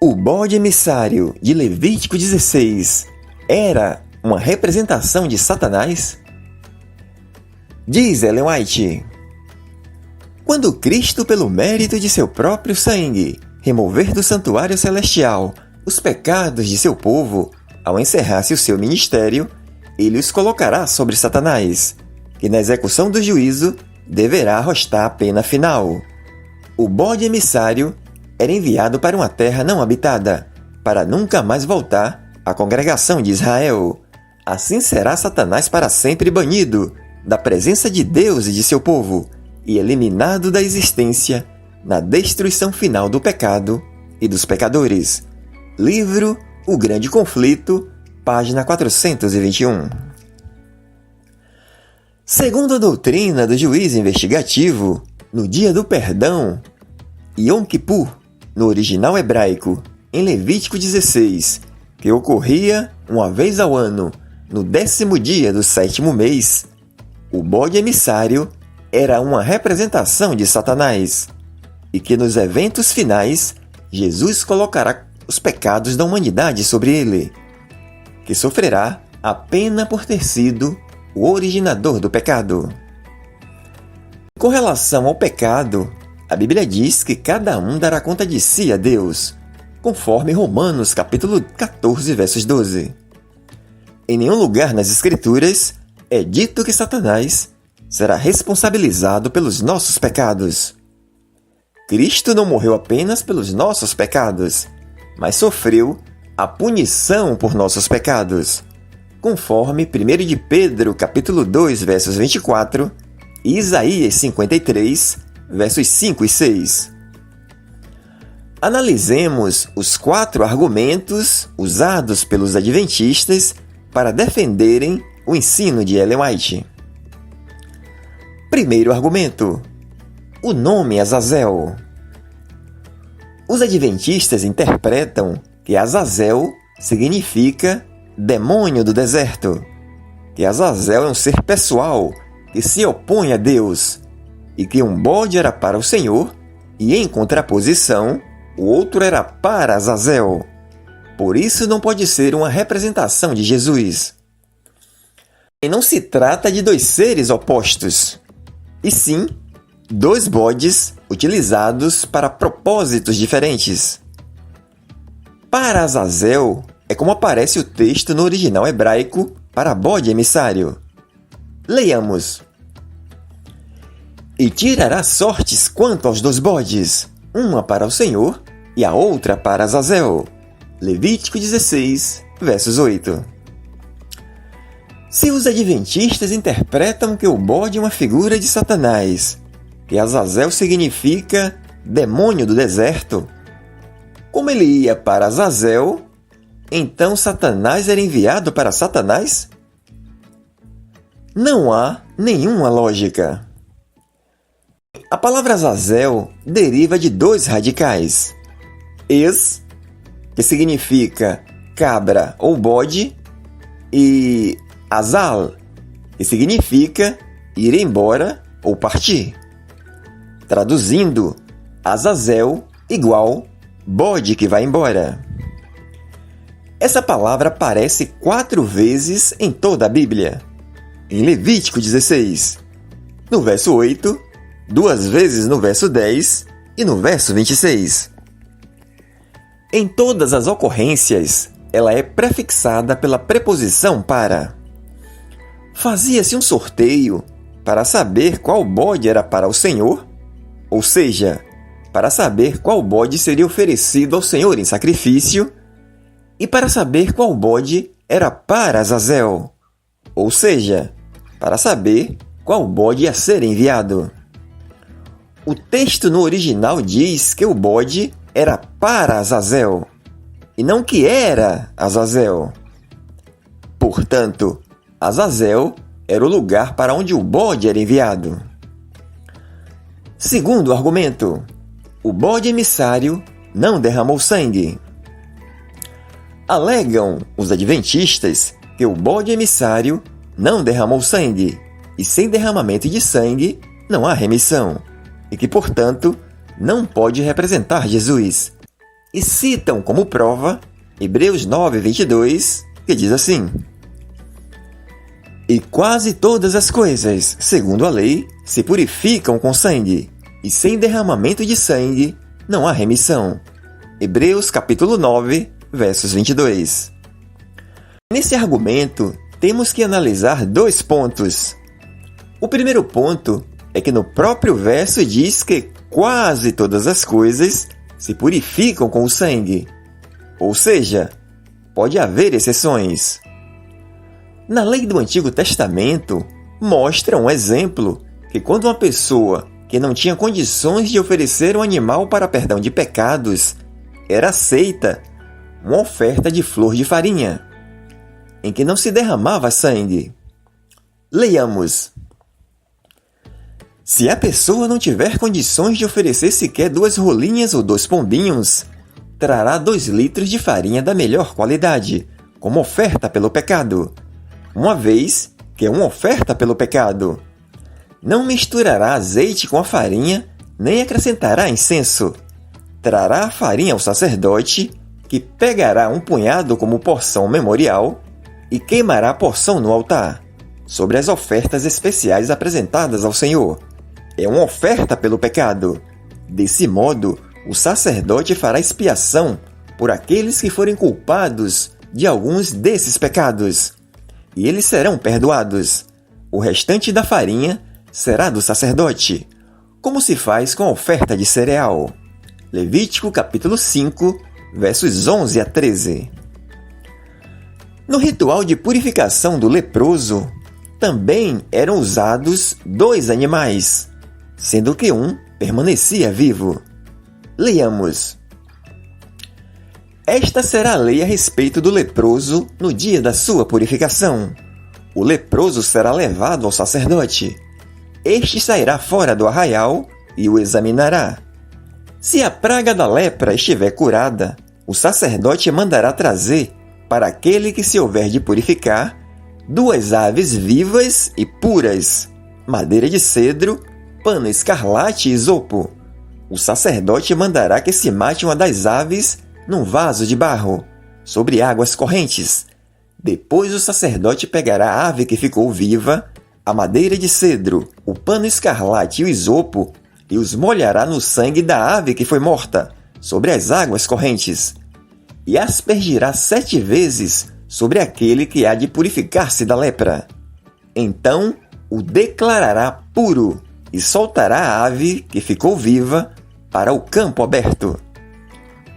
O bode emissário de Levítico 16 era uma representação de Satanás? Diz Ellen White: quando Cristo, pelo mérito de seu próprio sangue, remover do santuário celestial os pecados de seu povo, ao encerrar-se o seu ministério, ele os colocará sobre Satanás, que na execução do juízo deverá arrostar a pena final. O bode emissário era enviado para uma terra não habitada, para nunca mais voltar à congregação de Israel. Assim será Satanás para sempre banido da presença de Deus e de seu povo, e eliminado da existência na destruição final do pecado e dos pecadores. Livro O Grande Conflito, página 421. Segundo a doutrina do juiz investigativo, no dia do perdão, Yom Kippur, no original hebraico, em Levítico 16, que ocorria uma vez ao ano, no 10º dia do 7º mês, o bode emissário era uma representação de Satanás, e que nos eventos finais, Jesus colocará os pecados da humanidade sobre ele, que sofrerá a pena por ter sido o originador do pecado. Com relação ao pecado, a Bíblia diz que cada um dará conta de si a Deus, conforme Romanos capítulo 14, versos 12. Em nenhum lugar nas Escrituras é dito que Satanás será responsabilizado pelos nossos pecados. Cristo não morreu apenas pelos nossos pecados, mas sofreu a punição por nossos pecados, conforme 1 de Pedro capítulo 2, versos 24 e Isaías 53, versos 5 e 6. Analisemos os 4 argumentos usados pelos adventistas para defenderem o ensino de Ellen White. Primeiro argumento: o nome Azazel. Os adventistas interpretam que Azazel significa demônio do deserto, que Azazel é um ser pessoal que se opõe a Deus, e que um bode era para o Senhor, e em contraposição, o outro era para Azazel. Por isso não pode ser uma representação de Jesus. E não se trata de 2 seres opostos, e sim 2 bodes utilizados para propósitos diferentes. Para Azazel é como aparece o texto no original hebraico para bode emissário. Leiamos: e tirará sortes quanto aos 2 bodes, uma para o Senhor e a outra para Azazel. Levítico 16, versos 8. Se os adventistas interpretam que o bode é uma figura de Satanás, que Azazel significa demônio do deserto, como ele ia para Azazel, então Satanás era enviado para Satanás? Não há nenhuma lógica. A palavra Azazel deriva de 2 radicais. Es, que significa cabra ou bode, e Azal, que significa ir embora ou partir. Traduzindo, Azazel igual bode que vai embora. Essa palavra aparece 4 vezes em toda a Bíblia. Em Levítico 16, no verso 8, 2 vezes no verso 10 e no verso 26. Em todas as ocorrências, ela é prefixada pela preposição para. Fazia-se um sorteio para saber qual bode era para o Senhor, ou seja, para saber qual bode seria oferecido ao Senhor em sacrifício, e para saber qual bode era para Azazel, ou seja, para saber qual bode ia ser enviado. O texto no original diz que o bode era para Azazel, e não que era Azazel. Portanto, Azazel era o lugar para onde o bode era enviado. Segundo argumento: o bode emissário não derramou sangue. Alegam os adventistas que o bode emissário não derramou sangue, e sem derramamento de sangue não há remissão, e que, portanto, não pode representar Jesus. e citam como prova Hebreus 9:22, que diz assim: E quase todas as coisas, segundo a lei, se purificam com sangue, e sem derramamento de sangue não há remissão. Hebreus capítulo 9, versos 22. Nesse argumento, temos que analisar 2 pontos. O primeiro ponto é que no próprio verso diz que quase todas as coisas se purificam com o sangue. Ou seja, pode haver exceções. Na lei do Antigo Testamento, mostra um exemplo que quando uma pessoa que não tinha condições de oferecer um animal para perdão de pecados, era aceita uma oferta de flor de farinha, em que não se derramava sangue. Leiamos. Se a pessoa não tiver condições de oferecer sequer 2 rolinhas ou 2 pombinhos, trará 2 litros de farinha da melhor qualidade, como oferta pelo pecado, uma vez que é uma oferta pelo pecado. Não misturará azeite com a farinha, nem acrescentará incenso. Trará a farinha ao sacerdote, que pegará um punhado como porção memorial e queimará a porção no altar, sobre as ofertas especiais apresentadas ao Senhor. É uma oferta pelo pecado. Desse modo, o sacerdote fará expiação por aqueles que forem culpados de alguns desses pecados, e eles serão perdoados. O restante da farinha será do sacerdote, como se faz com a oferta de cereal. Levítico capítulo 5, versos 11 a 13. No ritual de purificação do leproso, também eram usados 2 animais, sendo que um permanecia vivo. Leiamos. Esta será a lei a respeito do leproso no dia da sua purificação. O leproso será levado ao sacerdote. Este sairá fora do arraial e o examinará. Se a praga da lepra estiver curada, o sacerdote mandará trazer, para aquele que se houver de purificar, 2 aves vivas e puras, madeira de cedro, pano escarlate e isopo. O sacerdote mandará que se mate uma das aves num vaso de barro, sobre águas correntes. Depois o sacerdote pegará a ave que ficou viva, a madeira de cedro, o pano escarlate e o isopo, e os molhará no sangue da ave que foi morta, sobre as águas correntes, e aspergirá 7 vezes sobre aquele que há de purificar-se da lepra. Então o declarará puro e soltará a ave que ficou viva para o campo aberto.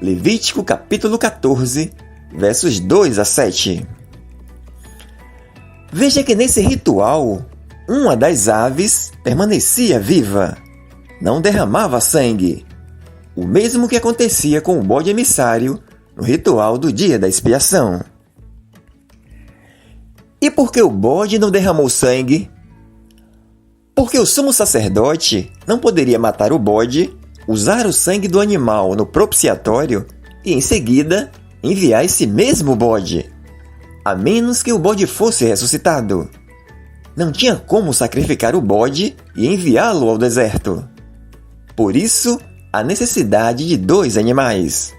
Levítico capítulo 14, versos 2 a 7. Veja que nesse ritual, uma das aves permanecia viva, não derramava sangue, o mesmo que acontecia com o bode emissário no ritual do dia da expiação. E por que o bode não derramou sangue? Porque o sumo sacerdote não poderia matar o bode, usar o sangue do animal no propiciatório e, em seguida, enviar esse mesmo bode, a menos que o bode fosse ressuscitado. Não tinha como sacrificar o bode e enviá-lo ao deserto. Por isso, a necessidade de 2 animais.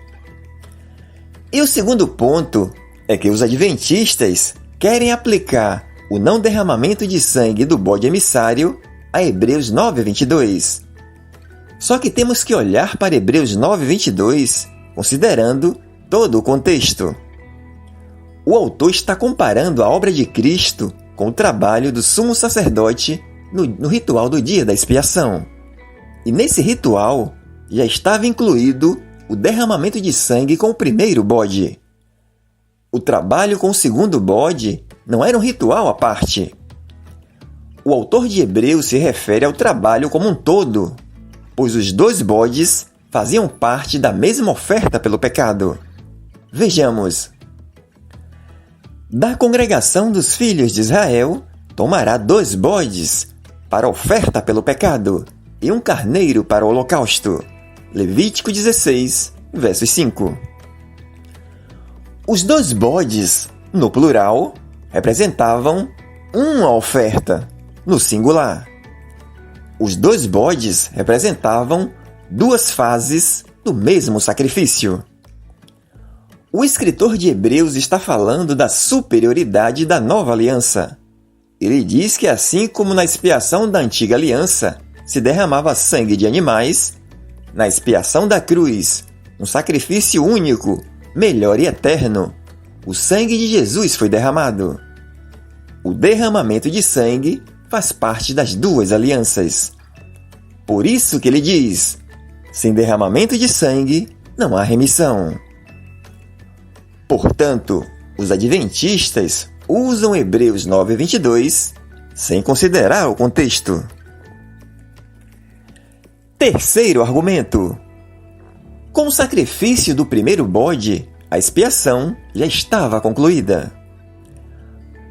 E o segundo ponto é que os adventistas querem aplicar o não derramamento de sangue do bode emissário a Hebreus 9:22. Só que temos que olhar para Hebreus 9:22, considerando todo o contexto. O autor está comparando a obra de Cristo com o trabalho do sumo sacerdote no ritual do dia da expiação. E nesse ritual já estava incluído o derramamento de sangue com o primeiro bode. O trabalho com o segundo bode não era um ritual à parte. O autor de Hebreus se refere ao trabalho como um todo, pois os 2 bodes faziam parte da mesma oferta pelo pecado. Vejamos. Da congregação dos filhos de Israel, tomará 2 bodes para oferta pelo pecado e um carneiro para o holocausto. Levítico 16, versos 5. Os 2 bodes, no plural, representavam uma oferta, no singular. Os 2 bodes representavam 2 fases do mesmo sacrifício. O escritor de Hebreus está falando da superioridade da nova aliança. Ele diz que assim como na expiação da antiga aliança se derramava sangue de animais, na expiação da cruz, um sacrifício único, melhor e eterno, o sangue de Jesus foi derramado. O derramamento de sangue faz parte das duas alianças. Por isso que ele diz: sem derramamento de sangue não há remissão. Portanto, os adventistas usam Hebreus 9:22 sem considerar o contexto. Terceiro argumento. Com o sacrifício do primeiro bode, a expiação já estava concluída.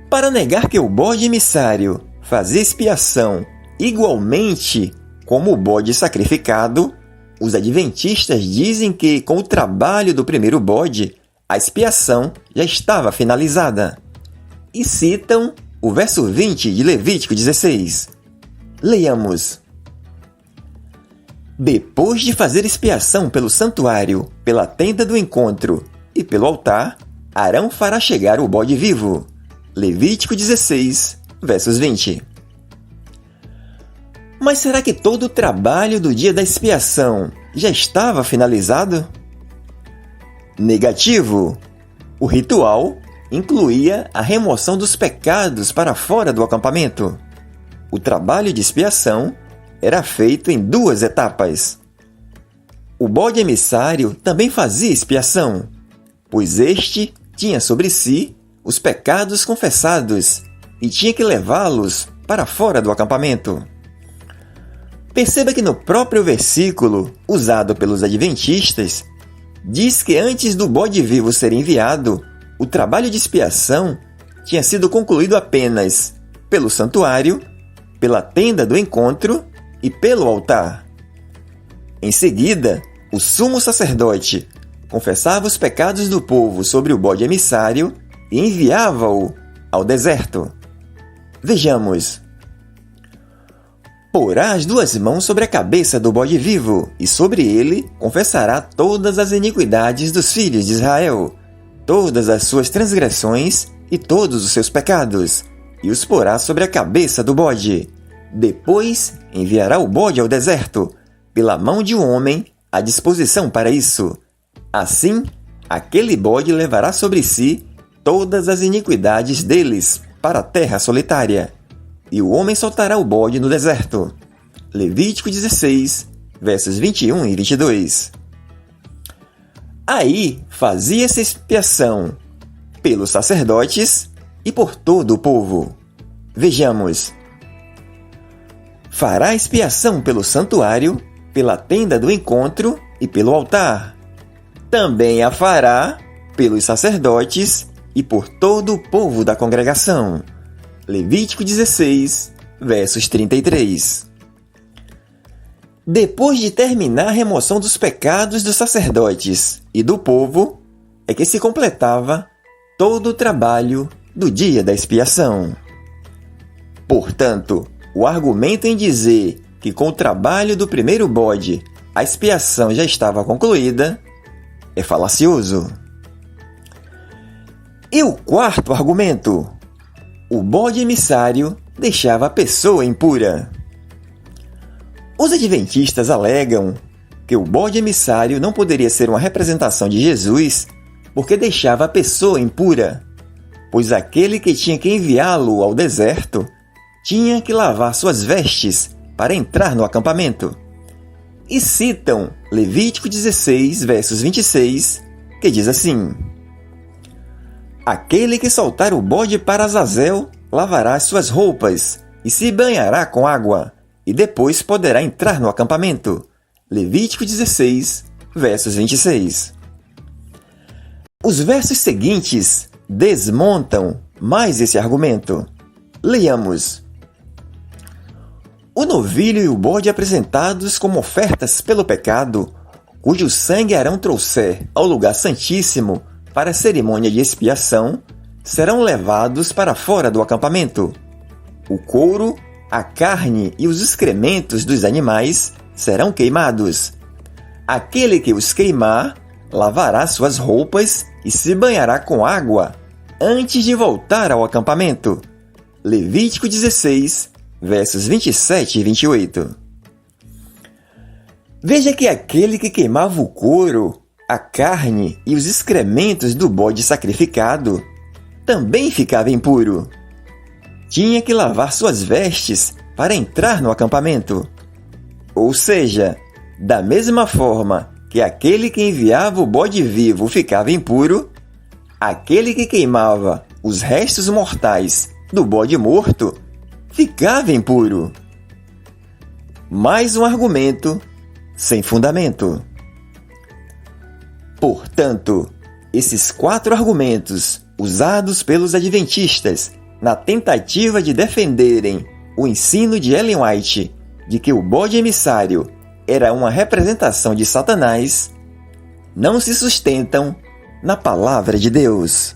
Para negar que o bode emissário fazia expiação igualmente como o bode sacrificado, os adventistas dizem que, com o trabalho do primeiro bode, a expiação já estava finalizada. E citam o verso 20 de Levítico 16. Leiamos. Depois de fazer expiação pelo santuário, pela tenda do encontro e pelo altar, Arão fará chegar o bode vivo. Levítico 16, versos 20. Mas será que todo o trabalho do dia da expiação já estava finalizado? Negativo. O ritual incluía a remoção dos pecados para fora do acampamento. O trabalho de expiação era feito em duas etapas. O bode emissário também fazia expiação, pois este tinha sobre si os pecados confessados e tinha que levá-los para fora do acampamento. Perceba que no próprio versículo usado pelos adventistas, diz que antes do bode vivo ser enviado, o trabalho de expiação tinha sido concluído apenas pelo santuário, pela tenda do encontro e pelo altar. Em seguida, o sumo sacerdote confessava os pecados do povo sobre o bode emissário e enviava-o ao deserto. Vejamos. Porá as duas mãos sobre a cabeça do bode vivo, e sobre ele confessará todas as iniquidades dos filhos de Israel, todas as suas transgressões e todos os seus pecados, e os porá sobre a cabeça do bode. Depois enviará o bode ao deserto, pela mão de um homem à disposição para isso. Assim, aquele bode levará sobre si todas as iniquidades deles para a terra solitária. E o homem soltará o bode no deserto. Levítico 16, versos 21 e 22. Aí fazia-se expiação pelos sacerdotes e por todo o povo. Vejamos. Fará expiação pelo santuário, pela tenda do encontro e pelo altar. Também a fará pelos sacerdotes e por todo o povo da congregação. Levítico 16, versos 33. Depois de terminar a remoção dos pecados dos sacerdotes e do povo, é que se completava todo o trabalho do dia da expiação. Portanto, o argumento em dizer que com o trabalho do primeiro bode a expiação já estava concluída é falacioso. E o quarto argumento? O bode emissário deixava a pessoa impura. Os adventistas alegam que o bode emissário não poderia ser uma representação de Jesus porque deixava a pessoa impura, pois aquele que tinha que enviá-lo ao deserto tinha que lavar suas vestes para entrar no acampamento. E citam Levítico 16, versos 26, que diz assim: Aquele que soltar o bode para Azazel lavará as suas roupas e se banhará com água, e depois poderá entrar no acampamento. Levítico 16, versos 26. Os versos seguintes desmontam mais esse argumento. Leiamos. O novilho e o bode apresentados como ofertas pelo pecado, cujo sangue Arão trouxer ao lugar santíssimo para a cerimônia de expiação, serão levados para fora do acampamento. O couro, a carne e os excrementos dos animais serão queimados. Aquele que os queimar lavará suas roupas e se banhará com água antes de voltar ao acampamento. Levítico 16, versos 27 e 28. Veja que aquele que queimava o couro, a carne e os excrementos do bode sacrificado também ficava impuro. Tinha que lavar suas vestes para entrar no acampamento. Ou seja, da mesma forma que aquele que enviava o bode vivo ficava impuro, aquele que queimava os restos mortais do bode morto ficava impuro. Mais um argumento sem fundamento. Portanto, esses 4 argumentos usados pelos adventistas na tentativa de defenderem o ensino de Ellen White de que o bode emissário era uma representação de Satanás, não se sustentam na Palavra de Deus.